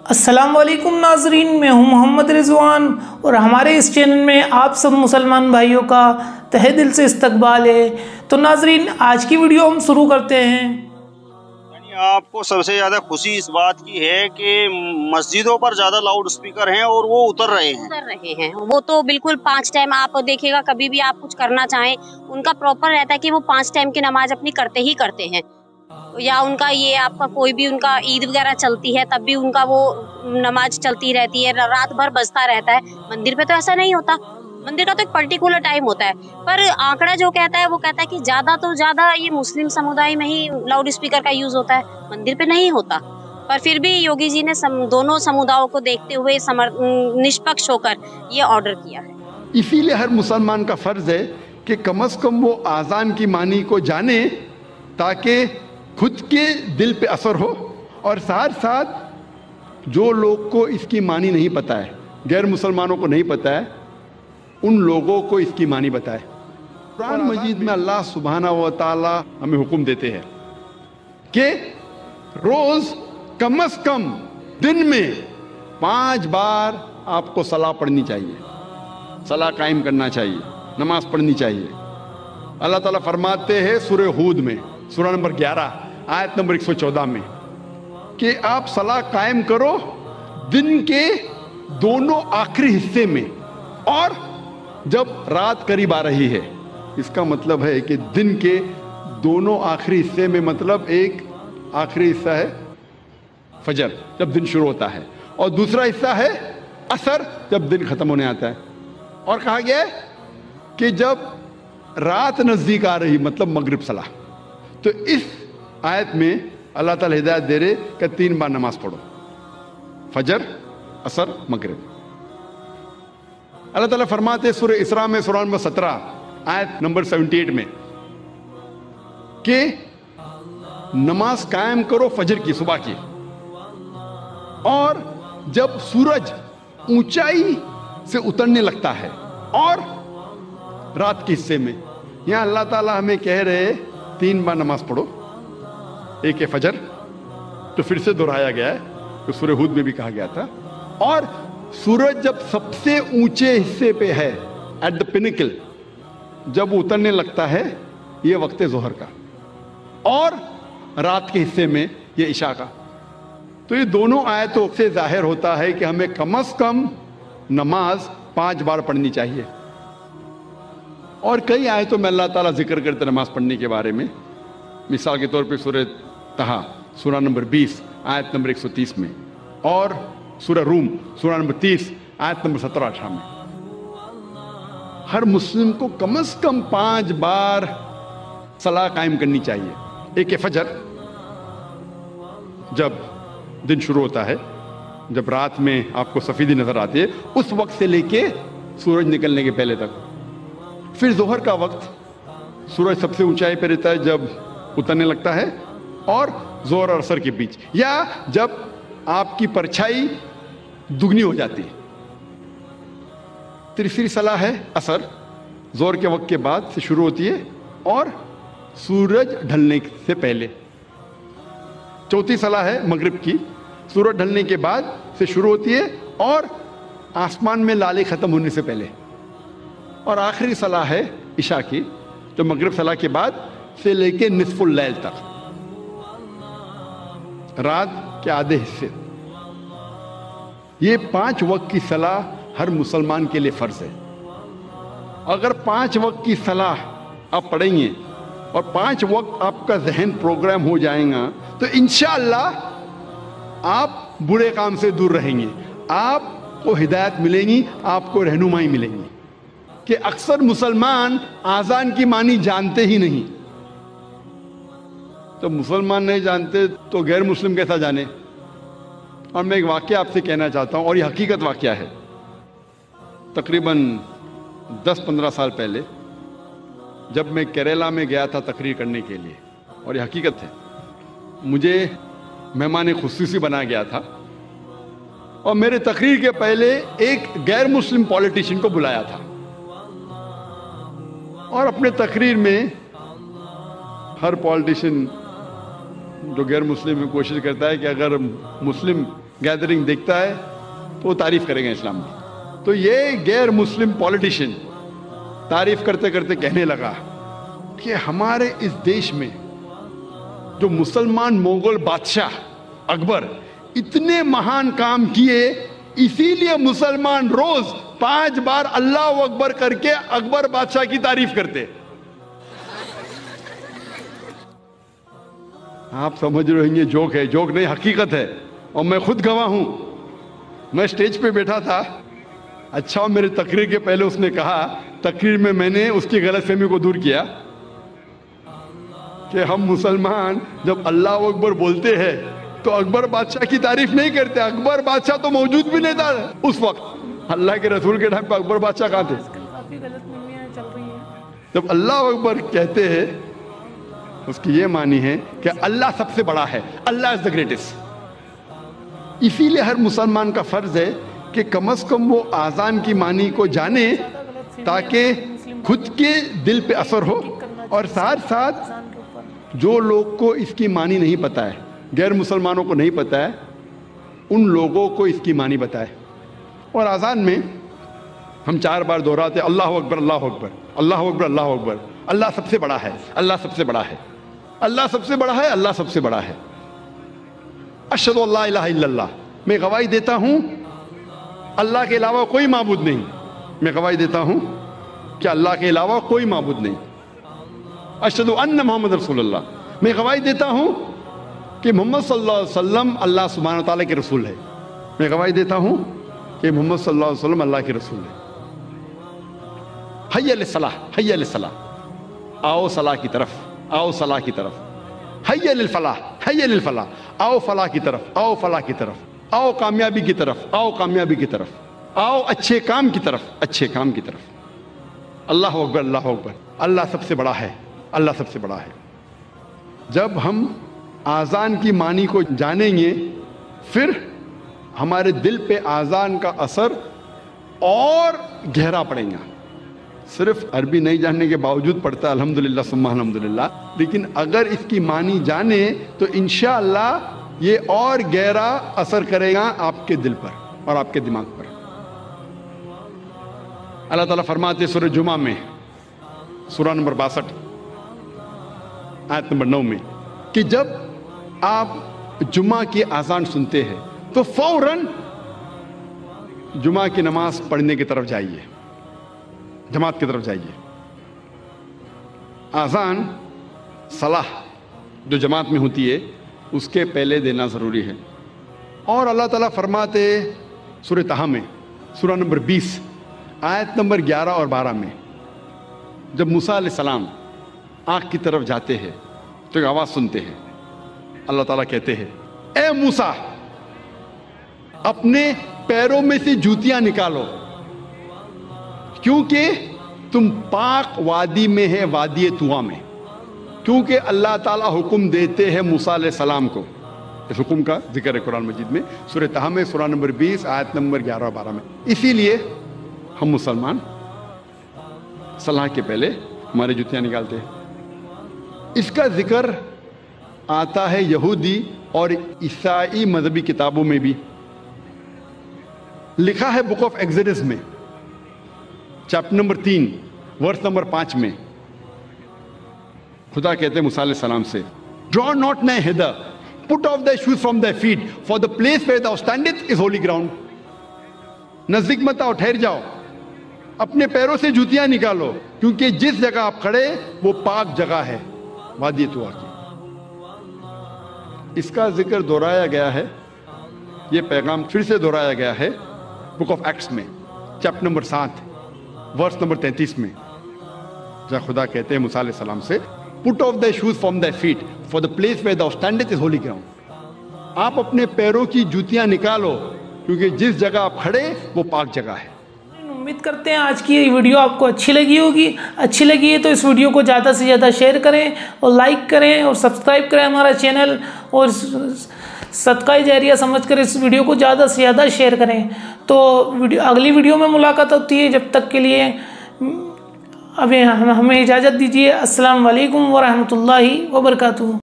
السلام علیکم ناظرین، میں ہوں محمد رضوان اور ہمارے اس چینل میں آپ سب مسلمان بھائیوں کا تہہ دل سے استقبال ہے۔ تو ناظرین، آج کی ویڈیو ہم شروع کرتے ہیں۔ آپ کو سب سے زیادہ خوشی اس بات کی ہے کہ مسجدوں پر زیادہ لاؤڈ اسپیکر ہیں اور وہ اتر رہے ہیں۔ وہ تو بالکل 5 ٹائم آپ دیکھے گا، کبھی بھی آپ کچھ کرنا چاہیں ان کا پراپر رہتا ہے کہ وہ 5 ٹائم کی نماز اپنی کرتے ہیں۔ یا ان کا یہ آپ کا کوئی بھی ان کا عید وغیرہ چلتی ہے تب بھی ان کا وہ نماز چلتی رہتی ہے، رات بھر بجتا رہتا ہے۔ مندر پہ تو ایسا نہیں ہوتا، مندر کا تو ایک پرٹیکولر ٹائم ہوتا ہے، پر آنکڑا جو کہتا ہے وہ کہتا ہے کہ زیادہ تو زیادہ یہ مسلم سمودائے میں ہی لاؤڈ اسپیکر کا یوز ہوتا ہے، مندر پہ نہیں ہوتا۔ پر پھر بھی یوگی جی نے دونوں سموداؤں کو دیکھتے ہوئے نشپکش ہو کر یہ آرڈر کیا ہے۔ اسی لیے ہر مسلمان کا فرض ہے کہ کم از کم وہ آذان کی معنی کو جانے، تاکہ خود کے دل پہ اثر ہو، اور ساتھ ساتھ جو لوگ کو اس کی معنی نہیں پتہ ہے، غیر مسلمانوں کو نہیں پتہ ہے، ان لوگوں کو اس کی معنی بتائے۔ قرآن مجید میں اللہ سبحانہ و تعالی ہمیں حکم دیتے ہیں کہ روز کم از کم دن میں 5 بار آپ کو صلاح پڑھنی چاہیے، صلاح قائم کرنا چاہیے، نماز پڑھنی چاہیے۔ اللہ تعالیٰ فرماتے ہیں سورہ ہود میں، سورہ نمبر 11 آیت نمبر 114 میں، کہ آپ صلاح قائم کرو دن کے دونوں آخری حصے میں اور جب رات قریب آ رہی ہے۔ اس کا مطلب ہے کہ دن کے دونوں آخری حصے میں، مطلب ایک آخری حصہ ہے فجر جب دن شروع ہوتا ہے، اور دوسرا حصہ ہے عصر جب دن ختم ہونے آتا ہے، اور کہا گیا ہے کہ جب رات نزدیک آ رہی، مطلب مغرب صلاح۔ تو اس آیت میں اللہ تعالیٰ ہدایت دے رہے کہ 3 بار نماز پڑھو، فجر، عصر، مغرب۔ اللہ تعالیٰ فرماتے ہیں سورہ اسراء میں، سورہ نمبر 17 آیت نمبر 78 میں، کہ نماز قائم کرو فجر کی، صبح کی، اور جب سورج اونچائی سے اترنے لگتا ہے، اور رات کے حصے میں۔ یہاں اللہ تعالیٰ ہمیں کہہ رہے 3 بار نماز پڑھو، ایک ہے فجر، تو پھر سے دہرایا گیا ہے، تو سورہ ہود میں بھی کہا گیا تھا، اور سورج جب سب سے اونچے حصے پہ ہے، ایٹ دا پینیکل، جب اترنے لگتا ہے، یہ وقت ظہر کا، اور رات کے حصے میں یہ عشاء کا۔ تو یہ دونوں آیتوں سے ظاہر ہوتا ہے کہ ہمیں کم از کم نماز 5 بار پڑھنی چاہیے۔ اور کئی آیتوں میں اللہ تعالیٰ ذکر کرتے نماز پڑھنے کے بارے میں، مثال کے طور پہ سورہ طہ، سورہ نمبر 20 آیت نمبر 130 میں، اور سورہ روم، سورہ نمبر 30 آیت نمبر 17-18 میں۔ ہر مسلم کو کم از کم 5 بار صلاح قائم کرنی چاہیے۔ ایک ہے فجر، جب دن شروع ہوتا ہے، جب رات میں آپ کو سفیدی نظر آتی ہے، اس وقت سے لے کے سورج نکلنے کے پہلے تک۔ پھر ظہر کا وقت، سورج سب سے اونچائی پہ رہتا ہے جب اترنے لگتا ہے، اور ظہر اور عصر کے بیچ، یا جب آپ کی پرچھائی دگنی ہو جاتی ہے۔ تیسری صلاح ہے عصر، ظہر کے وقت کے بعد سے شروع ہوتی ہے اور سورج ڈھلنے سے پہلے۔ چوتھی صلاح ہے مغرب کی، سورج ڈھلنے کے بعد سے شروع ہوتی ہے اور آسمان میں لالے ختم ہونے سے پہلے۔ اور آخری صلاح ہے عشاء کی، جو مغرب صلاح کے بعد سے لے کے نصف اللیل تک، رات کے آدھے حصے۔ یہ 5 وقت کی صلاح ہر مسلمان کے لیے فرض ہے۔ اگر 5 وقت کی صلاح آپ پڑھیں گے اور 5 وقت آپ کا ذہن پروگرام ہو جائے گا، تو انشاءاللہ آپ برے کام سے دور رہیں گے، آپ کو ہدایت ملے گی، آپ کو رہنمائی ملے گی۔ کہ اکثر مسلمان آذان کی معنی جانتے ہی نہیں۔ تو مسلمان نہیں جانتے تو غیر مسلم کیسا جانے؟ اور میں ایک واقعہ آپ سے کہنا چاہتا ہوں، اور یہ حقیقت واقعہ ہے۔ تقریباً 10-15 سال پہلے جب میں کیرالہ میں گیا تھا تقریر کرنے کے لیے، اور یہ حقیقت ہے، مجھے مہمان خصوصی بنا گیا تھا، اور میرے تقریر کے پہلے ایک غیر مسلم پولیٹیشین کو بلایا تھا، اور اپنے تقریر میں ہر پولیٹیشین جو غیر مسلم میں کوشش کرتا ہے کہ اگر مسلم गैदरिंग देखता है तो वो तारीफ करेगा इस्लाम की। तो ये गैर मुस्लिम पॉलिटिशियन तारीफ करते करते कहने लगा कि हमारे इस देश में जो मुसलमान मोगल बादशाह अकबर इतने महान काम किए, इसीलिए मुसलमान रोज 5 बार अल्लाह अकबर करके अकबर बादशाह की तारीफ करते। आप समझ रहे होंगे जोक है, जोक नहीं हकीकत है, और मैं खुद गवाह हूं। मैं स्टेज पे बैठा था, अच्छा मेरे तकरीर के पहले उसने कहा, तकरीर में मैंने उसकी गलतफहमी को दूर किया कि हम मुसलमान जब अल्लाह अकबर बोलते हैं तो अकबर बादशाह की तारीफ नहीं करते। अकबर बादशाह तो मौजूद भी नहीं था उस वक्त, अल्लाह के रसूल के टाइम पे अकबर बादशाह कहाँ थे। जब अल्लाह अकबर कहते हैं उसकी ये मानी है कि अल्लाह सबसे बड़ा है, अल्लाह इज द ग्रेटेस्ट। इसीलिए हर मुसलमान का फर्ज है कि कम से कम वो आज़ान की मानी को जाने ताकि खुद के दिल पे असर हो, और साथ साथ जो लोग को इसकी मानी नहीं पता है, गैर मुसलमानों को नहीं पता है, उन लोगों को इसकी मानी बताए। और आज़ान में हम 4 बार दोहराते अल्लाह अकबर अल्लाह अकबर अल्लाह अकबर अल्लाह अकबर, अल्लाह सबसे बड़ा है, अल्लाह सबसे बड़ा है, अल्लाह सबसे बड़ा है, अल्लाह सबसे बड़ा है। अशहदु अल्ला इलाहा इल्लल्लाह, मैं गवाही देता हूँ अल्लाह के अलावा कोई माबूद नहीं, मैं गवाही देता हूँ कि अल्लाह के अलावा कोई माबूद नहीं। अशहदु अन्ना मोहम्मद रसूलुल्लाह, मैं गवाही देता हूँ कि मोहम्मद सल्लल्लाहु अलैहि वसल्लम अल्लाह सुब्हानहू व तआला के रसूल है, मैं गवाही देता हूँ कि मोहम्मद सल्लल्लाहु अलैहि वसल्लम अल्लाह के रसूल है। हय्या लिस्सलाह, हय्या लिस्सलाह, आओ सलाह की तरफ, आओ सलाह की तरफ। हय्या लिल फलाह, हय्या लिल फलाह, आओ फलाह की तरफ, आओ फलाह की तरफ, आओ कामयाबी की तरफ, आओ कामयाबी की तरफ, आओ अच्छे काम की तरफ, अच्छे काम की तरफ। अल्लाह अकबर अल्लाह अकबर, अल्लाह सबसे बड़ा है, अल्लाह सबसे बड़ा है। जब हम आज़ान की मानी को जानेंगे फिर हमारे दिल पे आज़ान का असर और गहरा पड़ेगा। सिर्फ अरबी नहीं जानने के बावजूद पढ़ता है अल्हम्दुलिल्लाह सुम्मा अल्हम्दुलिल्लाह, लेकिन अगर इसकी मानी जाने तो इंशाअल्लाह ये और गहरा असर करेगा आपके दिल पर और आपके दिमाग पर। अल्लाह ताला फरमाते सूरह जुमा में, सूरह नंबर 62 आयत नंबर 9 में, कि जब आप जुमा की आज़ान सुनते हैं तो फौरन जुमा की नमाज पढ़ने की तरफ जाइए, जमात की तरफ जाइए। आज़ान सलाह जो जमात में होती है उसके पहले देना ज़रूरी है। और अल्लाह ताला फरमाते सूरह तहा में, सूरह नंबर 20 आयत नंबर 11 और 12 में, जब मूसा अलैहिस्सलाम आँख की तरफ जाते हैं तो एक आवाज़ सुनते हैं। अल्लाह ताला कहते हैं, ए मूसा अपने पैरों में से जूतियां निकालो, क्योंकि तुम पाक वादी में है, वादी तुआ में। क्योंकि अल्लाह ताला हुक्म देते हैं मूसा अलैहिस्सलाम को, इस हुक्म का जिक्र है कुरान मजीद में, सूरह तहा में सूरह नंबर 20 आयत नंबर 11 और 12 में। इसीलिए हम मुसलमान सलाह के पहले हमारी जूतियां निकालते हैं। इसका जिक्र आता है यहूदी और ईसाई मजहबी किताबों में भी। लिखा है बुक ऑफ एक्सोडस में चैप्टर नंबर 3 वर्स नंबर 5 में, खुदा कहते हैं मूसा अलैहिस्सलाम से, draw not nigh hither, put off the shoes from the feet, for the place where thou standeth is holy ground. नजदीक मत आओ, ठहर जाओ, अपने पैरों से जूतियां निकालो, क्योंकि जिस जगह आप खड़े वो पाक जगह है, वादी तुआ की। इसका जिक्र दोहराया गया है, ये पैगाम फिर से दोहराया गया है बुक ऑफ एक्ट्स में चैप्टर नंबर 7 वर्स नंबर 33 में, जहाँ खुदा कहते हैं मूसा अलैहिस्सलाम से, put off the shoes from the feet, for the place where thou standeth is holy ground. आप अपने पैरों की जूतियां निकालो, क्योंकि जिस जगह आप खड़े वो पाक जगह है। उम्मीद करते हैं आज की ये वीडियो आपको अच्छी लगी होगी। अच्छी लगी है तो इस वीडियो को ज़्यादा से ज़्यादा शेयर करें और लाइक करें और सब्सक्राइब करें हमारा चैनल, और सदका जारिया समझकर इस वीडियो को ज़्यादा से ज़्यादा शेयर करें। तो अगली वीडियो में मुलाकात होती है, जब तक के लिए अभी हमें इजाज़त दीजिए। अस्सलाम वालेकुम व रहमतुल्लाहि व बरकातुहू।